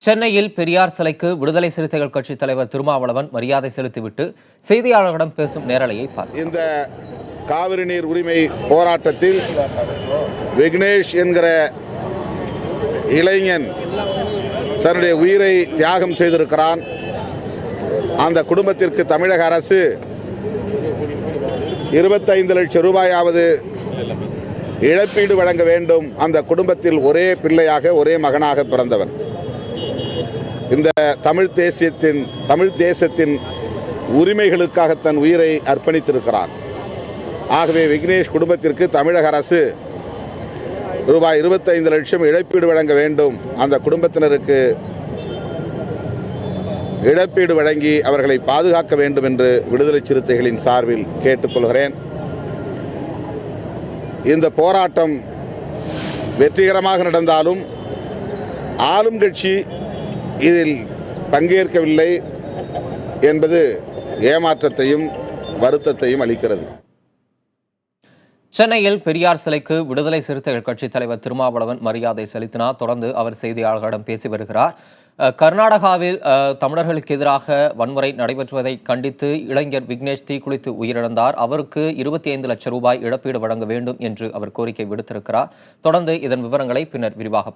சென்னையில் பெரியார் சிலைக்கு விடுதலை சிறுத்தைகள் கட்சித் தலைவர் திருமாவளவன் மரியாதை செலுத்திவிட்டு செய்தியாளர்களிடம் பேசும் நேரலையை பார்த்தார். இந்த காவிரி நீர் உரிமை போராட்டத்தில் விக்னேஷ் என்கிற இளைஞன் தன்னுடைய உயிரை தியாகம் செய்திருக்கிறான். அந்த குடும்பத்திற்கு தமிழக அரசு 25 லட்சம் ரூபாயாவது இழப்பீடு வழங்க வேண்டும். அந்த குடும்பத்தில் ஒரே பிள்ளையாக ஒரே மகனாக பிறந்தவன். இந்த தமிழ் தேசத்தின் உரிமைகளுக்காக தன் உயிரை அர்ப்பணித்திருக்கிறான். ஆகவே விக்னேஷ் குடும்பத்திற்கு தமிழக அரசு ரூபாய் 25 லட்சம் இழப்பீடு வழங்க வேண்டும். அந்த குடும்பத்தினருக்கு இழப்பீடு வழங்கி அவர்களை பாதுகாக்க வேண்டும் என்று விடுதலை சிறுத்தைகளின் சார்பில் கேட்டுக்கொள்கிறேன். இந்த போராட்டம் வெற்றிகரமாக நடந்தாலும் ஆளும் கட்சி இதில் பங்கேற்கவில்லை என்பது ஏமாற்றத்தையும் வருத்தத்தையும் அளிக்கிறது. சென்னையில் பெரியார் சிலைக்கு விடுதலை சிறுத்தைகள் கட்சித் தலைவர் திருமாவளவன் மரியாதை செலுத்தினார். தொடர்ந்து அவர் செய்தியாளர்களிடம் பேசி வருகிறார். கர்நாடகாவில் தமிழர்களுக்கு எதிராக வன்முறை நடைபெற்றுவதை கண்டித்து இளைஞர் விக்னேஷ் தீக்குளித்து உயிரிழந்தார். அவருக்கு 25 லட்சம் ரூபாய் இழப்பீடு வழங்க வேண்டும் என்று அவர் கோரிக்கை விடுத்திருக்கிறார். தொடர்ந்து இதன் விவரங்களை பின்னர் விரிவாக